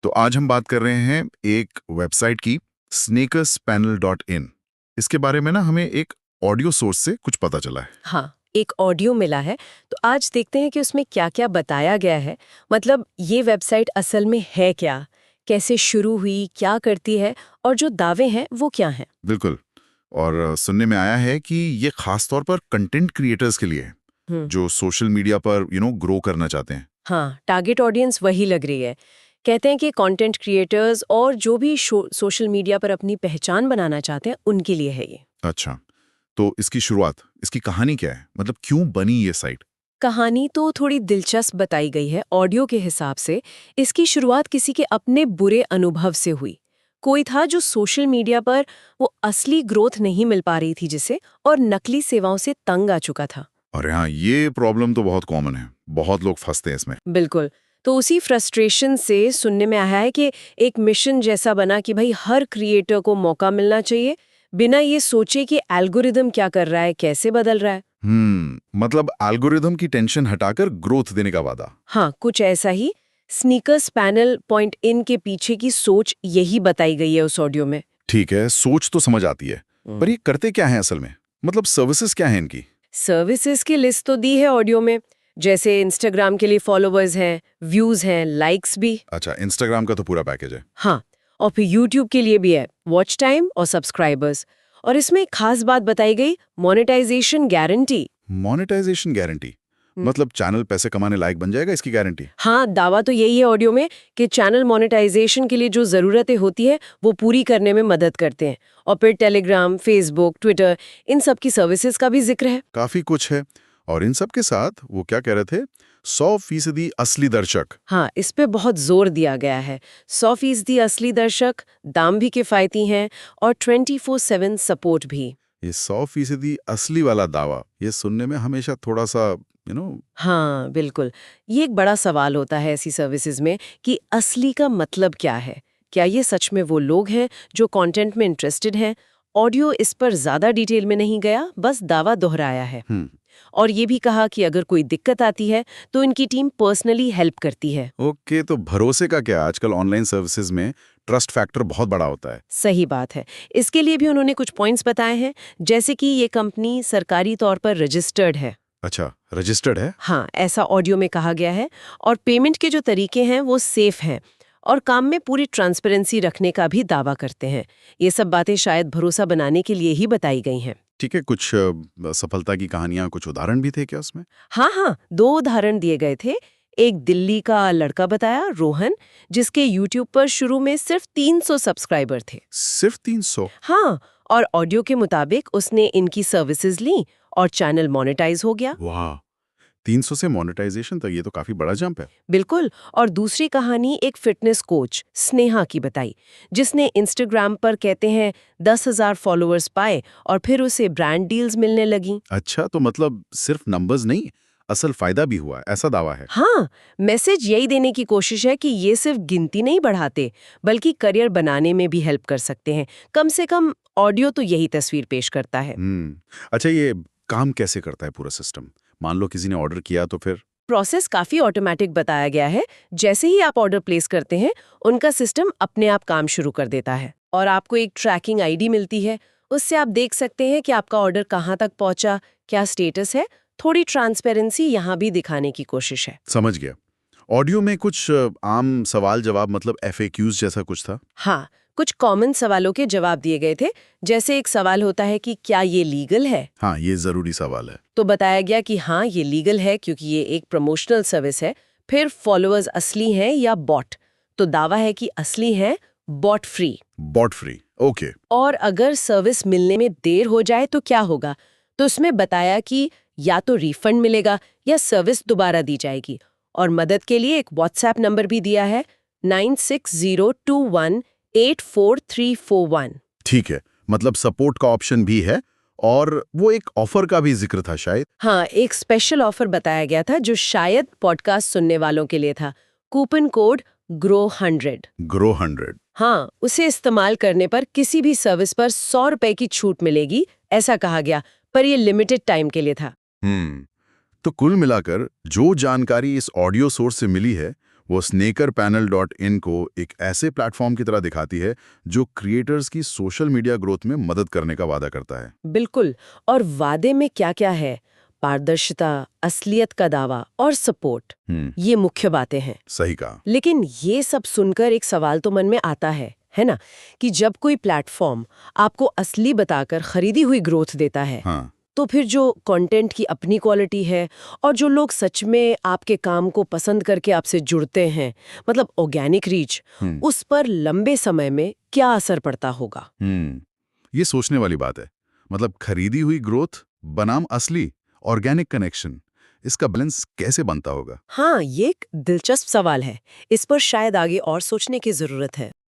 तो आज हम बात कर रहे हैं एक वेबसाइट की, snakerspanel.in। इसके बारे में ना हमें एक ऑडियो सोर्स से कुछ पता चला है। हाँ, एक ऑडियो मिला है। तो आज देखते हैं कि उसमें क्या-क्या बताया गया है। मतलब ये वेबसाइट असल में है क्या? कैसे शुरू हुई, क्या करती है और जो दावे हैं वो क्या हैं? बिल्कुल। और सुनने में आया है कि ये खास तौर पर कंटेंट क्रिएटर्स के लिए है, हम्म। जो सोशल मीडिया पर ग्रो करना चाहते हैं। हाँ, टारगेट ऑडियंस वही लग रही है। कहते हैं कि कंटेंट क्रिएटर्स और जो भी सोशल मीडिया पर अपनी पहचान बनाना चाहते हैं, उनके लिए है ये। अच्छा, तो इसकी शुरुआत, इसकी कहानी क्या है? मतलब क्यों बनी ये साइट? कहानी तो थोड़ी दिलचस्प बताई गई है ऑडियो के हिसाब से। इसकी शुरुआत किसी के अपने बुरे अनुभव से हुई। कोई था जो सोशल मीडिया पर वो असली ग्रोथ नहीं मिल पा रही थी जिसे, और नकली सेवाओं से तंग आ चुका था। और हाँ, ये प्रॉब्लम तो बहुत कॉमन है, बहुत लोग फंसते हैं इसमें। बिल्कुल। तो उसी फ्रस्ट्रेशन से सुनने में आया है कि एक मिशन जैसा बना कि भाई हर क्रिएटर को मौका मिलना चाहिए, बिना ये सोचे कि एल्गोरिदम क्या कर रहा है, कैसे बदल रहा है। मतलब एल्गोरिदम की टेंशन हटाकर ग्रोथ देने का वादा। हाँ, कुछ ऐसा ही। स्नीकर्स पैनल पॉइंट इन के पीछे की सोच यही बताई गई है उस ऑडियो में। ठीक है, सोच तो समझ आती है, पर ये करते क्या हैं असल में? मतलब सर्विसेज क्या हैं इनकी? सर्विसेज की लिस्ट तो दी है ऑडियो में, जैसे इंस्टाग्राम के लिए फॉलोवर्स हैं, व्यूज हैं, लाइक्स भी। अच्छा, इंस्टाग्राम का तो पूरा पैकेज है। हाँ, और फिर यूट्यूब के लिए भी है, वॉच टाइम और सब्सक्राइबर्स। और इसमें एक खास बात बताई गई, मोनेटाइजेशन गारंटी। Monetization guarantee? मतलब चैनल पैसे कमाने लायक बन जाएगा, इसकी गारंटी? हाँ, दावा तो यही है ऑडियो में कि चैनल मोनेटाइजेशन के लिए जो ज़रूरतें होती है वो पूरी करने में मदद करते हैं। और फिर टेलीग्राम, फेसबुक, ट्विटर, इन सब की सर्विसेज का भी जिक्र है। काफी कुछ है। और इन सब के साथ वो क्या कह रहे थे, 100% असली दर्शक। हाँ, इस पे बहुत जोर दिया गया है। 100% असली दर्शक, दाम भी किफ़ायती हैं और 24/7 सपोर्ट भी। ये 100% असली वाला दावा, ये सुनने में हमेशा थोड़ा सा यू नो हाँ, बिल्कुल। ये एक बड़ा सवाल होता है ऐसी सर्विसेज में कि असली का मतलब क्या है? क्या ये सच में वो लोग हैं जो कंटेंट में इंटरेस्टेड हैं? ऑडियो इस पर ज़्यादा डिटेल में नहीं गया, बस दावा दोहराया है। हम्म। और ये भी कहा कि अगर कोई दिक्कत आती है तो इनकी टीम पर्सनली हेल्प करती है। ओके, तो भरोसे का क्या? आजकल ऑनलाइन सर्विसेज में ट्रस्ट फैक्टर बहुत बड़ा होता है। सही बात है। इसके लिए भी उन्होंने कुछ पॉइंट्स बताए हैं, जैसे कि ये कंपनी सरकारी तौर पर रजिस्टर्ड है। अच्छा, रजिस्टर्ड है? हाँ, ऐसा ऑडियो में कहा गया है। और पेमेंट के जो तरीके हैं वो सेफ हैं और काम में पूरी ट्रांसपेरेंसी रखने का भी दावा करते हैं। ये सब बातें शायद भरोसा बनाने के लिए ही बताई गई हैं। ठीक है, कुछ सफलता की कहानियां, कुछ उदाहरण भी थे क्या उसमें? हाँ हाँ, 2 उदाहरण दिए गए थे। एक दिल्ली का लड़का बताया, रोहन, जिसके यूट्यूब पर शुरू में सिर्फ 300 सब्सक्राइबर थे। सिर्फ 300? हाँ, और ऑडियो के मुताबिक उसने इनकी सर्विसेज ली और चैनल मोनेटाइज हो गया। वाह, 300 से मोनेटाइजेशन तक, ये तो काफी बड़ा जंप है। बिल्कुल। और दूसरी कहानी एक फिटनेस कोच स्नेहा की बताई, जिसने इंस्टाग्राम पर कहते हैं 10,000 फॉलोअर्स पाए और फिर उसे ब्रांड डील्स मिलने लगी। अच्छा, तो मतलब सिर्फ नंबर्स नहीं, असल फायदा भी हुआ, ऐसा दावा है। हाँ, मैसेज यही देने की कोशिश है कि ये सिर्फ गिनती नहीं बढ़ाते, बल्कि करियर बनाने में भी हेल्प कर सकते हैं। कम से कम ऑडियो तो यही तस्वीर पेश करता है। अच्छा, ये काम कैसे करता है पूरा सिस्टम? मान लो किसी ने ऑर्डर किया तो फिर? प्रोसेस काफी ऑटोमेटिक बताया गया है। जैसे ही आप ऑर्डर प्लेस करते हैं, उनका सिस्टम अपने आप काम शुरू कर देता है और आपको एक ट्रैकिंग आईडी मिलती है। उससे आप देख सकते हैं कि आपका ऑर्डर कहाँ तक पहुंचा, क्या स्टेटस है। थोड़ी ट्रांसपेरेंसी यहाँ भी दिखाने की कोशिश है। समझ गया। ऑडियो में कुछ आम सवाल जवाब, मतलब FAQs जैसा कुछ था? हाँ, कुछ कॉमन सवालों के जवाब दिए गए थे। जैसे एक सवाल होता है कि क्या ये लीगल है? हाँ, ये जरूरी सवाल है। तो बताया गया कि हाँ, ये लीगल है क्योंकि ये एक प्रमोशनल सर्विस है। फिर फॉलोअर्स असली हैं या बॉट? तो दावा है कि असली हैं, bot free. Bot free, okay. और अगर सर्विस मिलने में देर हो जाए तो क्या होगा? तो उसमें बताया कि या तो रिफंड मिलेगा या सर्विस दोबारा दी जाएगी। और मदद के लिए एक व्हाट्सएप नंबर भी दिया है, 9602184341। ठीक है, मतलब सपोर्ट का ऑप्शन भी है, और वो एक ऑफर का भी जिक्र था शायद। हाँ, एक स्पेशल ऑफर बताया गया था जो शायद पॉडकास्ट सुनने वालों के लिए था। Coupon code GROW100। GROW100। हाँ, उसे इस्तेमाल करने पर किसी भी सर्विस पर 100 रुपए की छूट मिलेगी, ऐसा कहा गया। पर ये लिमिटेड टाइम के लिए था। तो कुल मिलाकर जो जानकारी इस ऑडियो सोर्स से मिली है, वो snakerpanel.in को एक ऐसे प्लेटफॉर्म की तरह दिखाती है जो क्रिएटर्स की सोशल मीडिया ग्रोथ में मदद करने का वादा करता है। बिल्कुल। और वादे में क्या क्या है? पारदर्शिता, असलियत का दावा और सपोर्ट, ये मुख्य बातें हैं। सही कहा। लेकिन ये सब सुनकर एक सवाल तो मन में आता है ना, कि जब कोई प्लेटफॉर्म आपको असली बताकर खरीदी हुई ग्रोथ देता है, हाँ। तो फिर जो कंटेंट की अपनी क्वालिटी है और जो लोग सच में आपके काम को पसंद करके आपसे जुड़ते हैं, मतलब ऑर्गेनिक रीच, उस पर लंबे समय में क्या असर पड़ता होगा? ये सोचने वाली बात है। मतलब खरीदी हुई ग्रोथ बनाम असली ऑर्गेनिक कनेक्शन, इसका बैलेंस कैसे बनता होगा? हाँ, ये एक दिलचस्प सवाल है। इस पर शायद आगे और सोचने की जरूरत है।